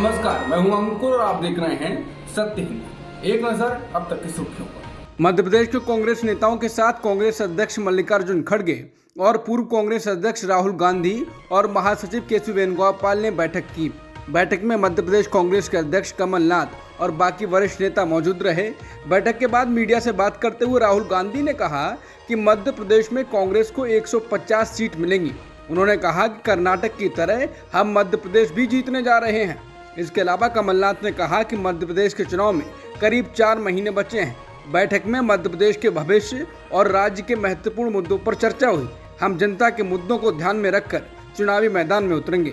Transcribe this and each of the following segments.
नमस्कार, मैं हूं अंकुर और आप देख रहे हैं सत्य हिंद। एक नजर अब तक की सुर्खियों पर। मध्य प्रदेश के कांग्रेस नेताओं के साथ कांग्रेस अध्यक्ष मल्लिकार्जुन खड़गे और पूर्व कांग्रेस अध्यक्ष राहुल गांधी और महासचिव केशव वेणुगोपाल ने बैठक की। बैठक में मध्य प्रदेश कांग्रेस के अध्यक्ष कमलनाथ और बाकी वरिष्ठ नेता मौजूद रहे। बैठक के बाद मीडिया से बात करते हुए राहुल गांधी ने कहा कि मध्य प्रदेश में कांग्रेस को 150 सीट मिलेंगी। उन्होंने कहा कि कर्नाटक की तरह हम मध्य प्रदेश भी जीतने जा रहे हैं। इसके अलावा कमलनाथ ने कहा कि मध्य प्रदेश के चुनाव में करीब 4 महीने बचे हैं। बैठक में मध्य प्रदेश के भविष्य और राज्य के महत्वपूर्ण मुद्दों पर चर्चा हुई। हम जनता के मुद्दों को ध्यान में रखकर चुनावी मैदान में उतरेंगे।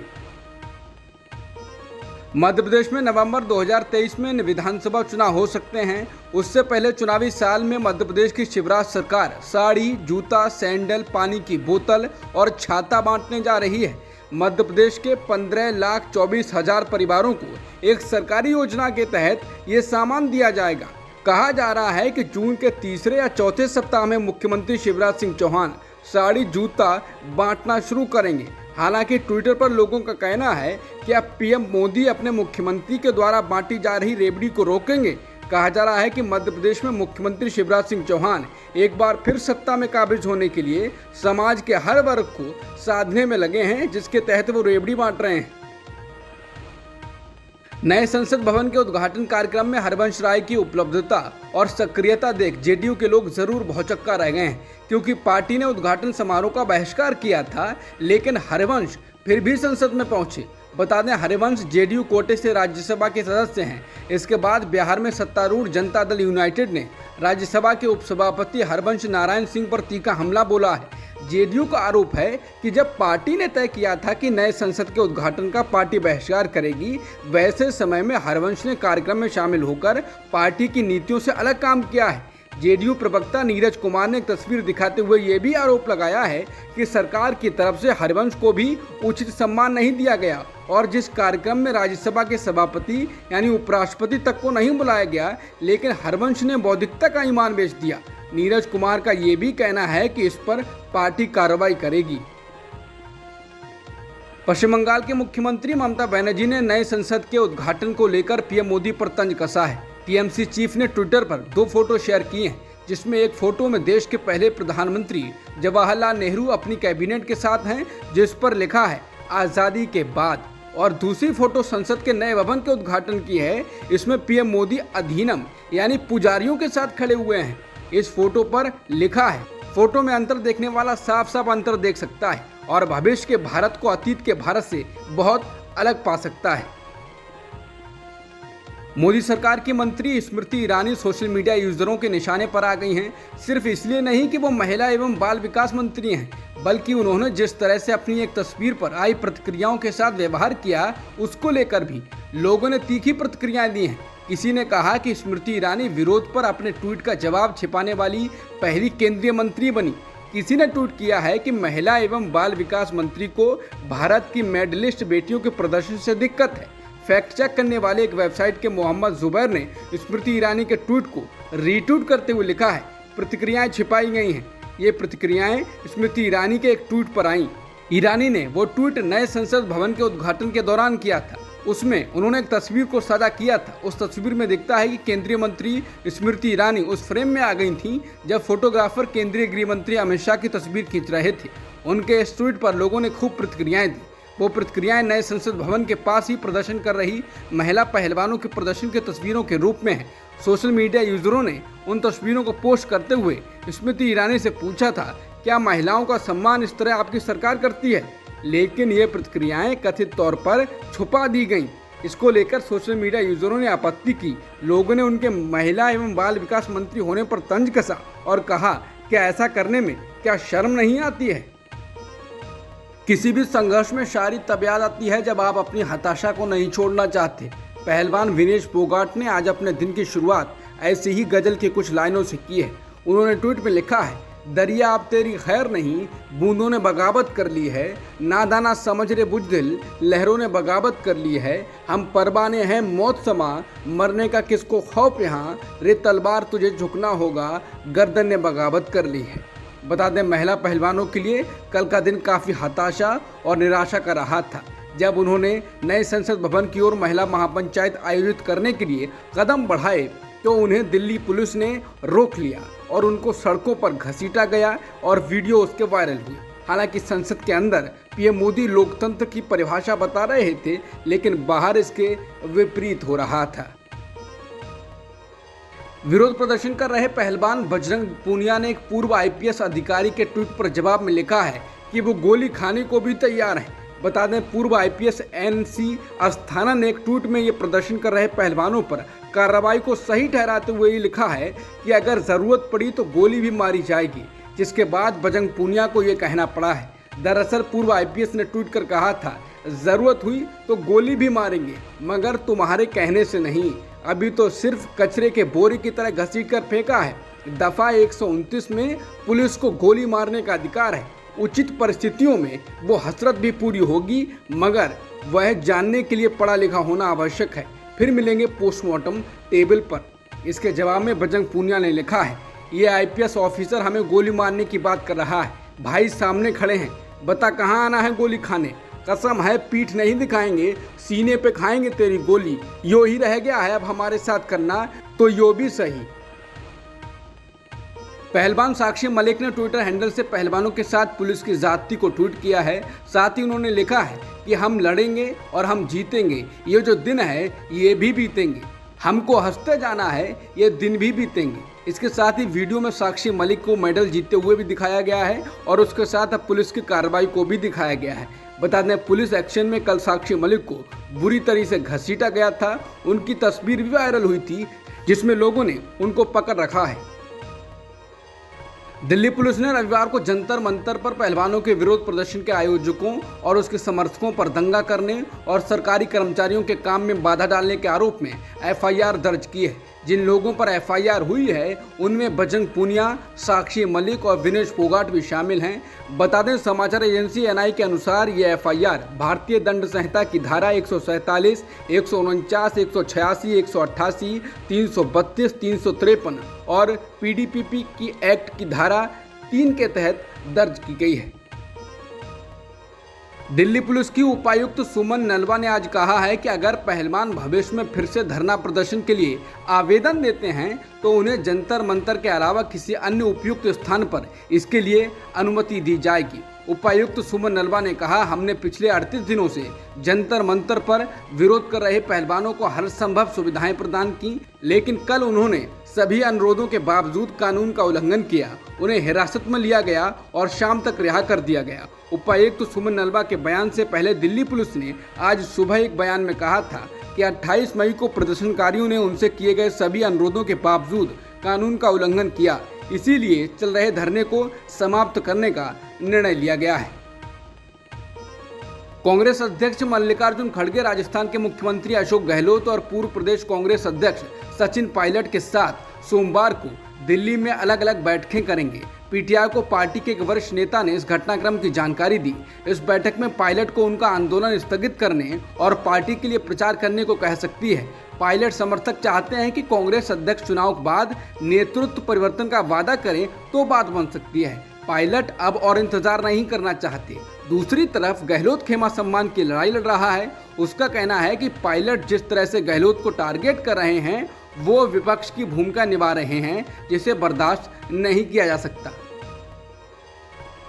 मध्य प्रदेश में नवंबर 2023 में विधानसभा चुनाव हो सकते हैं। उससे पहले चुनावी साल में मध्य प्रदेश की शिवराज सरकार साड़ी, जूता, सैंडल, पानी की बोतल और छाता बांटने जा रही है। मध्य प्रदेश के 15,24,000 परिवारों को एक सरकारी योजना के तहत ये सामान दिया जाएगा। कहा जा रहा है कि जून के तीसरे या चौथे सप्ताह में मुख्यमंत्री शिवराज सिंह चौहान साड़ी, जूता बांटना शुरू करेंगे। हालांकि ट्विटर पर लोगों का कहना है कि अब पीएम मोदी अपने मुख्यमंत्री के द्वारा बांटी जा रही रेवड़ी को रोकेंगे। कहा जा रहा है कि मध्य प्रदेश में मुख्यमंत्री शिवराज सिंह चौहान एक बार फिर सत्ता में काबिज होने के लिए समाज के हर वर्ग को साधने में लगे हैं, जिसके तहत वो रेवड़ी बांट रहे हैं। नए संसद भवन के उद्घाटन कार्यक्रम में हरवंश राय की उपलब्धता और सक्रियता देख जेडीयू के लोग जरूर भौचक्का रह गए हैं, क्योंकि पार्टी ने उद्घाटन समारोह का बहिष्कार किया था, लेकिन हरवंश फिर भी संसद में पहुंचे। बता दें, हरिवंश जेडीयू कोटे से राज्यसभा के सदस्य हैं। इसके बाद बिहार में सत्तारूढ़ जनता दल यूनाइटेड ने राज्यसभा के उपसभापति हरवंश नारायण सिंह पर तीखा हमला बोला है। जेडीयू का आरोप है कि जब पार्टी ने तय किया था कि नए संसद के उद्घाटन का पार्टी बहिष्कार करेगी, वैसे समय में हरवंश ने कार्यक्रम में शामिल होकर पार्टी की नीतियों से अलग काम किया है। जेडीयू प्रवक्ता नीरज कुमार ने एक तस्वीर दिखाते हुए ये भी आरोप लगाया है कि सरकार की तरफ से हरवंश को भी उचित सम्मान नहीं दिया गया और जिस कार्यक्रम में राज्यसभा के सभापति यानी उपराष्ट्रपति तक को नहीं बुलाया गया, लेकिन हरवंश ने बौद्धिकता का ईमान बेच दिया। नीरज कुमार का ये भी कहना है कि इस पर पार्टी कार्रवाई करेगी। पश्चिम बंगाल के मुख्यमंत्री ममता बनर्जी ने नए संसद के उद्घाटन को लेकर पीएम मोदी पर तंज कसा है। टीएमसी चीफ ने ट्विटर पर 2 फोटो शेयर किए हैं, जिसमें एक फोटो में देश के पहले प्रधानमंत्री जवाहरलाल नेहरू अपनी कैबिनेट के साथ हैं, जिस पर लिखा है आज़ादी के बाद, और दूसरी फोटो संसद के नए भवन के उद्घाटन की है। इसमें पीएम मोदी अधीनम यानी पुजारियों के साथ खड़े हुए हैं। इस फोटो पर लिखा है, फोटो में अंतर देखने वाला साफ साफ अंतर देख सकता है और भविष्य के भारत को अतीत के भारत से बहुत अलग पा सकता है। मोदी सरकार की मंत्री स्मृति ईरानी सोशल मीडिया यूजरों के निशाने पर आ गई हैं। सिर्फ इसलिए नहीं कि वो महिला एवं बाल विकास मंत्री हैं, बल्कि उन्होंने जिस तरह से अपनी एक तस्वीर पर आई प्रतिक्रियाओं के साथ व्यवहार किया, उसको लेकर भी लोगों ने तीखी प्रतिक्रियाएं दी हैं। किसी ने कहा कि स्मृति ईरानी विरोध पर अपने ट्वीट का जवाब छिपाने वाली पहली केंद्रीय मंत्री बनी। किसी ने ट्वीट किया है कि महिला एवं बाल विकास मंत्री को भारत की मेडलिस्ट बेटियों के प्रदर्शन से दिक्कत है। फैक्ट चेक करने वाले एक वेबसाइट के मोहम्मद जुबैर ने स्मृति ईरानी के ट्वीट को रीट्वीट करते हुए लिखा है, प्रतिक्रियाएं छिपाई गई हैं। ये प्रतिक्रियाएं स्मृति ईरानी के एक ट्वीट पर आईं। ईरानी ने वो ट्वीट नए संसद भवन के उद्घाटन के दौरान किया था। उसमें उन्होंने एक तस्वीर को साझा किया था। उस तस्वीर में दिखता है कि केंद्रीय मंत्री स्मृति ईरानी उस फ्रेम में आ गई थी जब फोटोग्राफर केंद्रीय गृह मंत्री अमित शाह की तस्वीर खींच रहे थे। उनके इस ट्वीट पर लोगों ने खूब प्रतिक्रियाएं दी। वो प्रतिक्रियाएं नए संसद भवन के पास ही प्रदर्शन कर रही महिला पहलवानों के प्रदर्शन की तस्वीरों के रूप में है। सोशल मीडिया यूजरों ने उन तस्वीरों को पोस्ट करते हुए स्मृति ईरानी से पूछा था, क्या महिलाओं का सम्मान इस तरह आपकी सरकार करती है? लेकिन ये प्रतिक्रियाएं कथित तौर पर छुपा दी गईं। इसको लेकर सोशल मीडिया यूजरों ने आपत्ति की। लोगों ने उनके महिला एवं बाल विकास मंत्री होने पर तंज कसा और कहा, क्या ऐसा करने में क्या शर्म नहीं आती है? किसी भी संघर्ष में शायरी तब याद आती है जब आप अपनी हताशा को नहीं छोड़ना चाहते। पहलवान विनेश फोगाट ने आज अपने दिन की शुरुआत ऐसी ही गजल की कुछ लाइनों से की है। उन्होंने ट्वीट में लिखा है, दरिया अब तेरी खैर नहीं, बूंदों ने बगावत कर ली है, नादाना समझ रे बुजदिल, लहरों ने बगावत कर ली है, हम परवाने हैं मौत समा, मरने का किसको खौफ यहाँ, रे तलवार तुझे झुकना होगा, गर्दन ने बगावत कर ली है। बता दें, महिला पहलवानों के लिए कल का दिन काफ़ी हताशा और निराशा का रहा था। जब उन्होंने नए संसद भवन की ओर महिला महापंचायत आयोजित करने के लिए कदम बढ़ाए तो उन्हें दिल्ली पुलिस ने रोक लिया और उनको सड़कों पर घसीटा गया और वीडियो उसके वायरल हुए। हालांकि संसद के अंदर पीएम मोदी लोकतंत्र की परिभाषा बता रहे थे, लेकिन बाहर इसके विपरीत हो रहा था। विरोध प्रदर्शन कर रहे पहलवान बजरंग पूनिया ने एक पूर्व आईपीएस अधिकारी के ट्वीट पर जवाब में लिखा है कि वो गोली खाने को भी तैयार हैं। बता दें, पूर्व आईपीएस एनसी अस्थाना ने एक ट्वीट में ये प्रदर्शन कर रहे पहलवानों पर कार्रवाई को सही ठहराते हुए ये लिखा है कि अगर जरूरत पड़ी तो गोली भी मारी जाएगी, जिसके बाद बजरंग पूनिया को ये कहना पड़ा है। दरअसल पूर्व आईपीएस ने ट्वीट कर कहा था, जरूरत हुई तो गोली भी मारेंगे, मगर तुम्हारे कहने से नहीं। अभी तो सिर्फ कचरे के बोरे की तरह घसीट कर फेंका है। दफा 129 में पुलिस को गोली मारने का अधिकार है। उचित परिस्थितियों में वो हसरत भी पूरी होगी, मगर वह जानने के लिए पढ़ा लिखा होना आवश्यक है। फिर मिलेंगे पोस्टमार्टम टेबल पर। इसके जवाब में बजरंग पूनिया ने लिखा है, ये आईपीएस ऑफिसर हमें गोली मारने की बात कर रहा है। भाई सामने खड़े हैं, बता कहाँ आना है गोली खाने। कसम है पीठ नहीं दिखाएंगे, सीने पे खाएंगे तेरी गोली। यो ही रह गया है अब हमारे साथ करना, तो यो भी सही। पहलवान साक्षी मलिक ने ट्विटर हैंडल से पहलवानों के साथ पुलिस की ज्यादती को ट्वीट किया है। साथ ही उन्होंने लिखा है कि हम लड़ेंगे और हम जीतेंगे। ये जो दिन है ये भी बीतेंगे। हमको हंसते जाना है, ये दिन भी बीतेंगे। इसके साथ ही वीडियो में साक्षी मलिक को मेडल जीतते हुए भी दिखाया गया है और उसके साथ अब पुलिस की कार्रवाई को भी दिखाया गया है। बता दें, पुलिस एक्शन में कल साक्षी मलिक को बुरी तरह से घसीटा गया था। उनकी तस्वीर भी वायरल हुई थी, जिसमें लोगों ने उनको पकड़ रखा है। दिल्ली पुलिस ने रविवार को जंतर मंतर पर पहलवानों के विरोध प्रदर्शन के आयोजकों और उसके समर्थकों पर दंगा करने और सरकारी कर्मचारियों के काम में बाधा डालने के आरोप में एफआईआर दर्ज की है। जिन लोगों पर एफआईआर हुई है उनमें बजरंग पूनिया, साक्षी मलिक और विनेश फोगाट भी शामिल हैं। बता दें, समाचार एजेंसी एनआई के अनुसार ये एफआईआर भारतीय दंड संहिता की धारा 147, 149, 186, 188, 332, 353 और पीडीपीपी की एक्ट की धारा 3 के तहत दर्ज की गई है। दिल्ली पुलिस की उपायुक्त सुमन नलवा ने आज कहा है कि अगर पहलवान भविष्य में फिर से धरना प्रदर्शन के लिए आवेदन देते हैं तो उन्हें जंतर मंतर के अलावा किसी अन्य उपयुक्त स्थान पर इसके लिए अनुमति दी जाएगी। उपायुक्त सुमन नलवा ने कहा, हमने पिछले 38 दिनों से जंतर मंतर पर विरोध कर रहे पहलवानों को हर संभव सुविधाएं प्रदान की, लेकिन कल उन्होंने सभी अनुरोधों के बावजूद कानून का उल्लंघन किया। उन्हें हिरासत में लिया गया और शाम तक रिहा कर दिया गया। उपायुक्त सुमन नलवा के बयान से पहले दिल्ली पुलिस ने आज सुबह एक बयान में कहा था कि 28 मई को प्रदर्शनकारियों ने उनसे किए गए सभी अनुरोधों के बावजूद कानून का उल्लंघन किया, इसीलिए चल रहे धरने को समाप्त करने का निर्णय लिया गया है। कांग्रेस अध्यक्ष मल्लिकार्जुन खड़गे राजस्थान के मुख्यमंत्री अशोक गहलोत और पूर्व प्रदेश कांग्रेस अध्यक्ष सचिन पायलट के साथ सोमवार को दिल्ली में अलग अलग बैठकें करेंगे। पीटीआई को पार्टी के एक वरिष्ठ नेता ने इस घटनाक्रम की जानकारी दी। इस बैठक में पायलट को उनका आंदोलन स्थगित करने और पार्टी के लिए प्रचार करने को कह सकती है। पायलट समर्थक चाहते हैं कि कांग्रेस अध्यक्ष चुनाव के बाद नेतृत्व परिवर्तन का वादा करें तो बात बन सकती है। पायलट अब और इंतजार नहीं करना चाहते। दूसरी तरफ गहलोत खेमा सम्मान की लड़ाई लड़ रहा है। उसका कहना है कि पायलट जिस तरह से गहलोत को टारगेट कर रहे हैं वो विपक्ष की भूमिका निभा रहे हैं, जिसे बर्दाश्त नहीं किया जा सकता।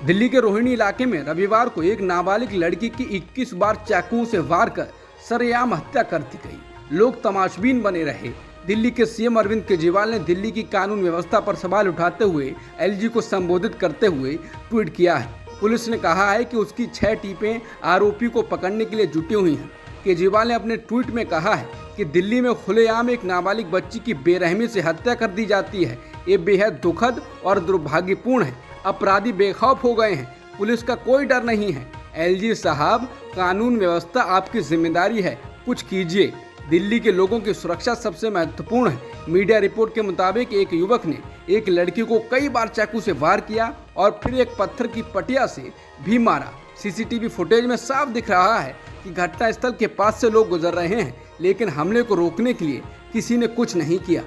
दिल्ली के रोहिणी इलाके में रविवार को एक नाबालिग लड़की की 21 बार चाकू से वार कर सरेआम हत्या कर दी गई। लोग तमाशबीन बने रहे। दिल्ली के सीएम अरविंद केजरीवाल ने दिल्ली की कानून व्यवस्था पर सवाल उठाते हुए एलजी को संबोधित करते हुए ट्वीट किया है। पुलिस ने कहा है कि उसकी 6 टीमें आरोपी को पकड़ने के लिए जुटी हुई हैं। केजरीवाल ने अपने ट्वीट में कहा है कि दिल्ली में खुलेआम एक नाबालिग बच्ची की बेरहमी से हत्या कर दी जाती है। ये बेहद दुखद और दुर्भाग्यपूर्ण है। अपराधी बेखौफ हो गए हैं। पुलिस का कोई डर नहीं है। एलजी साहब, कानून व्यवस्था आपकी जिम्मेदारी है, कुछ कीजिए। दिल्ली के लोगों की सुरक्षा सबसे महत्वपूर्ण है। मीडिया रिपोर्ट के मुताबिक एक युवक ने एक लड़की को कई बार चाकू से वार किया और फिर एक पत्थर की पटिया से भी मारा। सीसीटीवी फुटेज में साफ दिख रहा है कि घटनास्थल के पास से लोग गुजर रहे हैं, लेकिन हमले को रोकने के लिए किसी ने कुछ नहीं किया।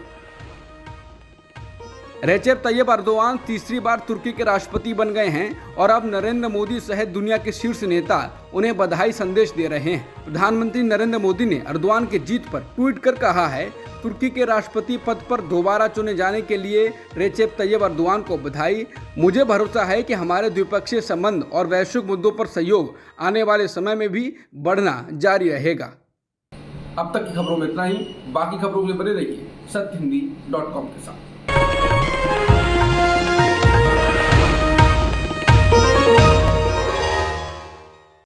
रेचेप तैयब अर्दोआन तीसरी बार तुर्की के राष्ट्रपति बन गए हैं और अब नरेंद्र मोदी सहित दुनिया के शीर्ष नेता उन्हें बधाई संदेश दे रहे हैं। प्रधानमंत्री नरेंद्र मोदी ने अर्दोआन की जीत पर ट्वीट कर कहा है, तुर्की के राष्ट्रपति पद पर दोबारा चुने जाने के लिए रेचेप तैयब अर्दोआन को बधाई। मुझे भरोसा है कि हमारे द्विपक्षीय संबंध और वैश्विक मुद्दों पर सहयोग आने वाले समय में भी बढ़ना जारी रहेगा। अब तक की खबरों में इतना ही। बाकी खबरों के लिए बने रहिए सत्यहिंदी.com के साथ।